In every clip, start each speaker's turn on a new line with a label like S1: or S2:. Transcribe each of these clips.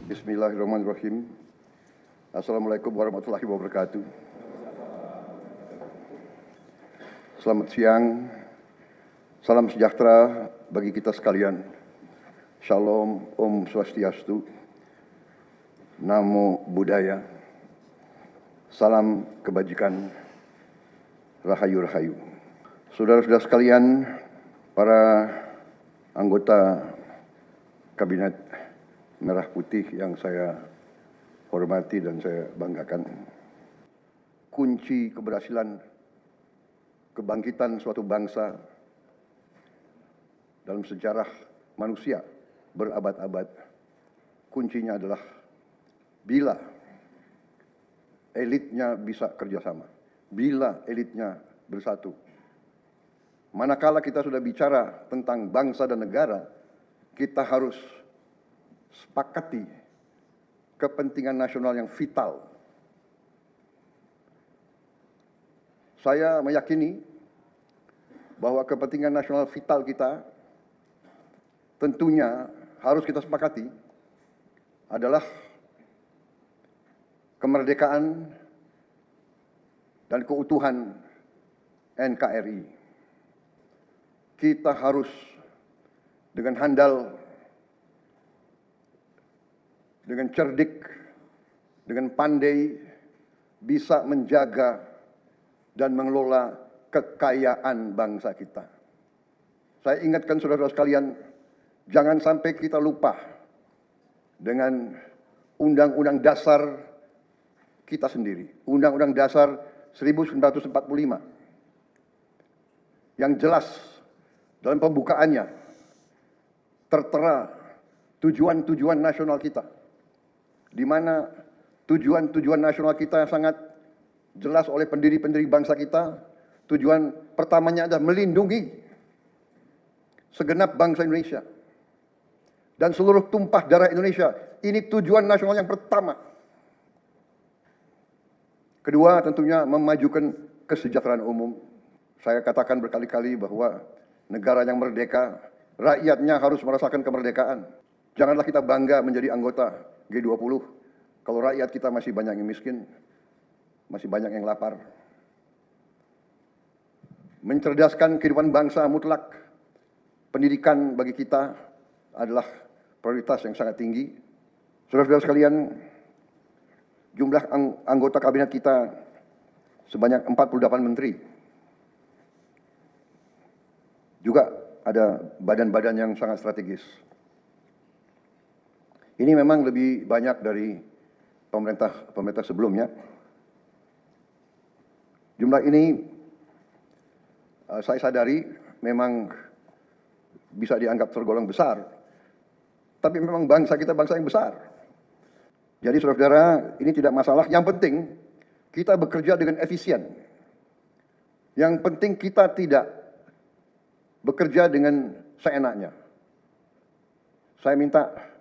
S1: Bismillahirrahmanirrahim. Assalamualaikum warahmatullahi wabarakatuh. Selamat siang, salam sejahtera bagi kita sekalian. Shalom, Om Swastiastu, Namo Buddhaya, salam kebajikan, Rahayu Rahayu. Saudara-saudara sekalian, para anggota Kabinet Merah Putih yang saya hormati dan saya banggakan. Kunci keberhasilan kebangkitan suatu bangsa dalam sejarah manusia berabad-abad, kuncinya adalah bila elitnya bisa kerjasama, bila elitnya bersatu. Manakala kita sudah bicara tentang bangsa dan negara, kita harus sepakati kepentingan nasional yang vital. Saya meyakini bahwa kepentingan nasional vital kita tentunya harus kita sepakati adalah kemerdekaan dan keutuhan NKRI. Kita harus dengan handal, dengan cerdik, dengan pandai bisa menjaga dan mengelola kekayaan bangsa kita. Saya ingatkan saudara-saudara sekalian, jangan sampai kita lupa dengan Undang-Undang Dasar kita sendiri, Undang-Undang Dasar 1945, yang jelas dalam pembukaannya tertera tujuan-tujuan nasional kita, di mana tujuan-tujuan nasional kita sangat jelas oleh pendiri-pendiri bangsa kita. Tujuan pertamanya adalah melindungi segenap bangsa Indonesia dan seluruh tumpah darah Indonesia. Ini tujuan nasional yang pertama. Kedua, tentunya memajukan kesejahteraan umum. Saya katakan berkali-kali bahwa negara yang merdeka, rakyatnya harus merasakan kemerdekaan. Janganlah kita bangga menjadi anggota G20 kalau rakyat kita masih banyak yang miskin, masih banyak yang lapar. Mencerdaskan kehidupan bangsa mutlak, pendidikan bagi kita adalah prioritas yang sangat tinggi. Saudara-saudara sekalian, jumlah anggota kabinet kita sebanyak 48 menteri. Juga ada badan-badan yang sangat strategis. Ini memang lebih banyak dari pemerintah sebelumnya. Jumlah ini saya sadari memang bisa dianggap tergolong besar, tapi memang bangsa kita bangsa yang besar. Jadi saudara-saudara, ini tidak masalah. Yang penting kita bekerja dengan efisien. Yang penting kita tidak bekerja dengan seenaknya. Saya minta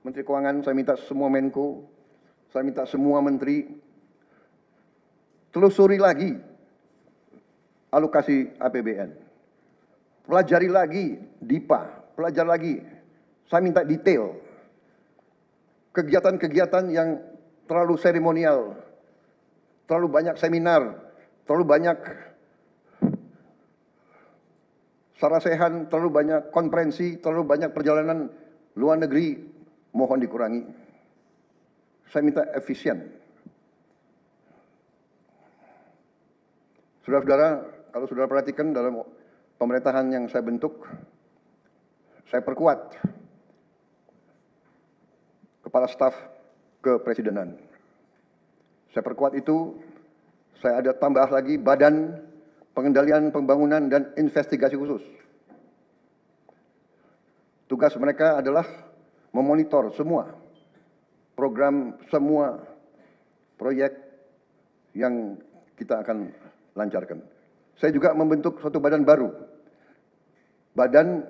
S1: Menteri Keuangan, saya minta semua Menko, saya minta semua menteri telusuri lagi alokasi APBN. Pelajari lagi DIPA, pelajari lagi. Saya minta detail. Kegiatan-kegiatan yang terlalu seremonial, terlalu banyak seminar, terlalu banyak sarasehan, terlalu banyak konferensi, terlalu banyak perjalanan luar negeri, mohon dikurangi. Saya minta efisien. Saudara-saudara, kalau saudara perhatikan dalam pemerintahan yang saya bentuk, saya perkuat kepala staf kepresidenan. Saya perkuat itu, saya ada tambah lagi Badan Pengendalian Pembangunan dan Investigasi Khusus. Tugas mereka adalah memonitor semua program, semua proyek yang kita akan lancarkan. Saya juga membentuk suatu badan baru, Badan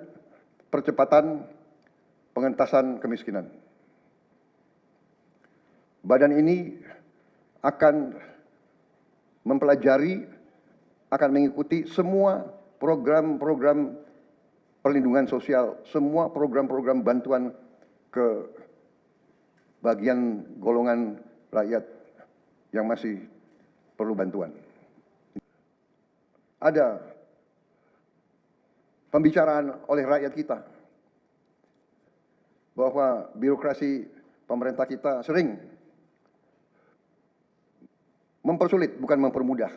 S1: Percepatan Pengentasan Kemiskinan. Badan ini akan mempelajari, akan mengikuti semua program-program perlindungan sosial, semua program-program bantuan ke bagian golongan rakyat yang masih perlu bantuan. Ada pembicaraan oleh rakyat kita bahwa birokrasi pemerintah kita sering mempersulit, bukan mempermudah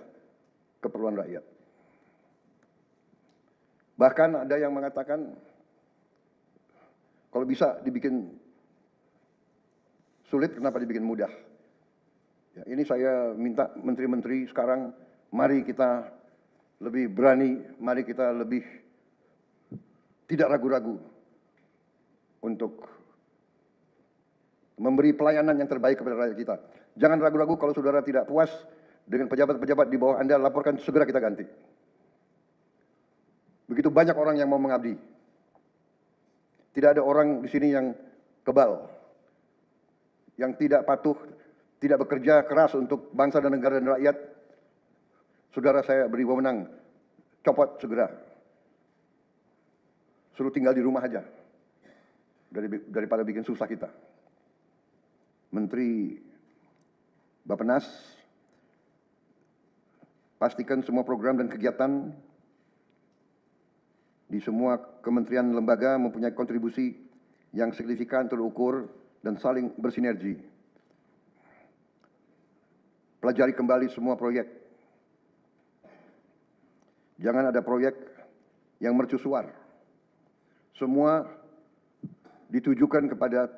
S1: keperluan rakyat. Bahkan ada yang mengatakan kalau bisa dibikin sulit, kenapa dibikin mudah? Ya, ini saya minta menteri-menteri sekarang, mari kita lebih berani, mari kita lebih tidak ragu-ragu untuk memberi pelayanan yang terbaik kepada rakyat kita. Jangan ragu-ragu kalau saudara tidak puas dengan pejabat-pejabat di bawah Anda, laporkan, segera kita ganti. Begitu banyak orang yang mau mengabdi. Tidak ada orang di sini yang kebal, yang tidak patuh, tidak bekerja keras untuk bangsa dan negara dan rakyat. Saudara, saya beri wewenang, copot segera. Suruh tinggal di rumah aja, daripada bikin susah kita. Menteri Bappenas, pastikan semua program dan kegiatan di semua kementerian lembaga mempunyai kontribusi yang signifikan, terukur, dan saling bersinergi. Pelajari kembali semua proyek. Jangan ada proyek yang mercusuar. Semua ditujukan kepada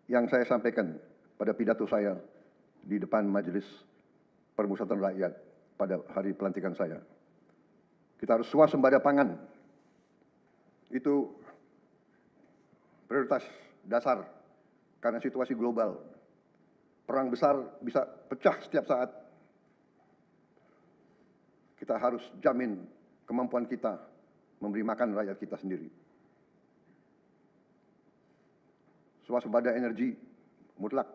S1: yang saya sampaikan pada pidato saya di depan Majelis Permusyawaratan Rakyat pada hari pelantikan saya. Kita harus swasembada pangan. Itu prioritas dasar karena situasi global. Perang besar bisa pecah setiap saat. Kita harus jamin kemampuan kita memberi makan rakyat kita sendiri. Swasembada energi mutlak.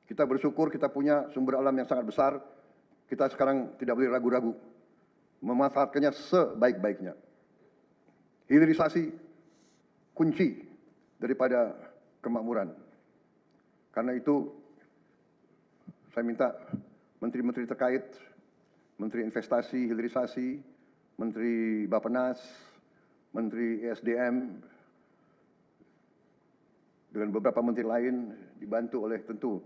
S1: Kita bersyukur kita punya sumber alam yang sangat besar. Kita sekarang tidak boleh ragu-ragu memanfaatkannya sebaik-baiknya. Hilirisasi kunci daripada kemakmuran. Karena itu saya minta menteri-menteri terkait, Menteri Investasi, Hilirisasi, Menteri Bappenas, Menteri ESDM, dengan beberapa menteri lain dibantu oleh tentu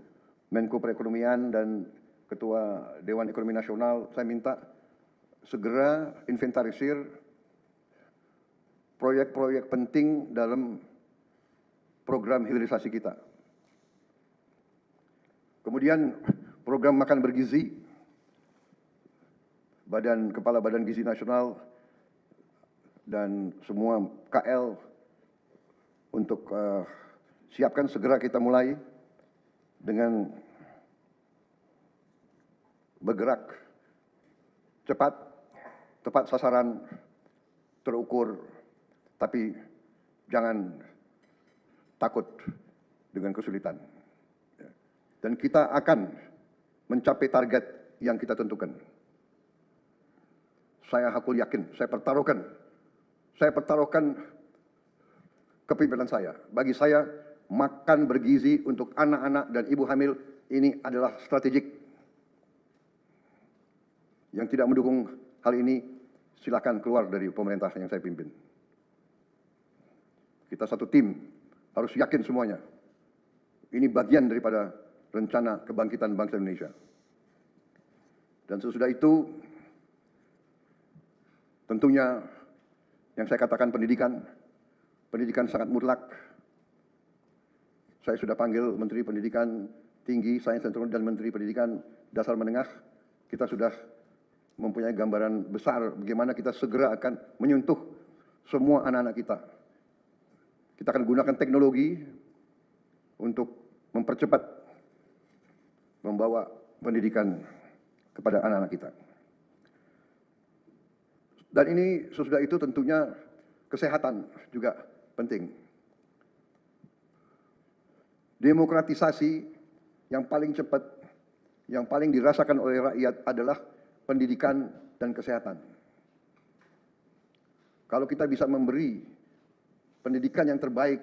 S1: Menko Perekonomian dan Ketua Dewan Ekonomi Nasional, saya minta segera inventarisir proyek-proyek penting dalam program hilirisasi kita. Kemudian program makan bergizi, Kepala Badan Gizi Nasional dan semua KL untuk siapkan, segera kita mulai dengan bergerak cepat, tepat sasaran, terukur, tapi jangan takut dengan kesulitan. Dan kita akan mencapai target yang kita tentukan. Saya hakul yakin, saya pertaruhkan kepemimpinan saya. Bagi saya, makan bergizi untuk anak-anak dan ibu hamil ini adalah strategik. Yang tidak mendukung hal ini, silakan keluar dari pemerintah yang saya pimpin. Kita satu tim, harus yakin semuanya. Ini bagian daripada rencana kebangkitan bangsa Indonesia. Dan sesudah itu, tentunya yang saya katakan pendidikan sangat mutlak. Saya sudah panggil Menteri Pendidikan Tinggi, Sains dan Teknologi dan Menteri Pendidikan Dasar Menengah. Kita sudah mempunyai gambaran besar bagaimana kita segera akan menyentuh semua anak-anak kita. Kita akan gunakan teknologi untuk mempercepat membawa pendidikan kepada anak-anak kita. Dan ini sesudah itu tentunya kesehatan juga penting. Demokratisasi yang paling cepat, yang paling dirasakan oleh rakyat adalah pendidikan dan kesehatan. Kalau kita bisa memberi pendidikan yang terbaik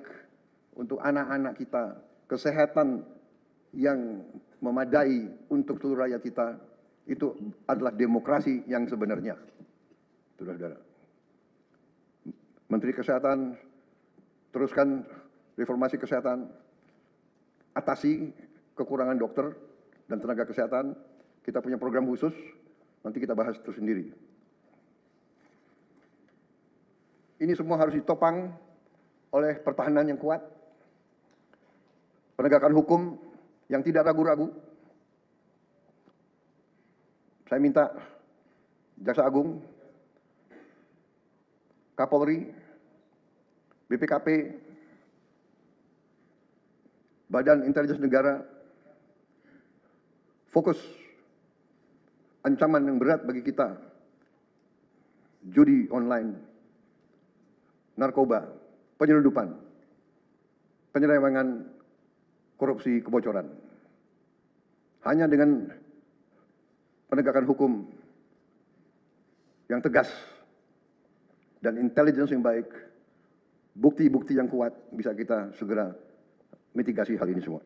S1: untuk anak-anak kita, kesehatan yang memadai untuk seluruh rakyat kita, itu adalah demokrasi yang sebenarnya. Saudara-saudara. Menteri Kesehatan, teruskan reformasi kesehatan, atasi kekurangan dokter dan tenaga kesehatan. Kita punya program khusus, nanti kita bahas tersendiri. Ini semua harus ditopang oleh pertahanan yang kuat, penegakan hukum yang tidak ragu-ragu. Saya minta Jaksa Agung, Kapolri, BPKP, Badan Intelijen Negara, fokus ancaman yang berat bagi kita, judi online, narkoba, penyelundupan, penyelewengan, korupsi, kebocoran. Hanya dengan penegakan hukum yang tegas dan intelligence yang baik, bukti-bukti yang kuat, bisa kita segera mitigasi hal ini semua.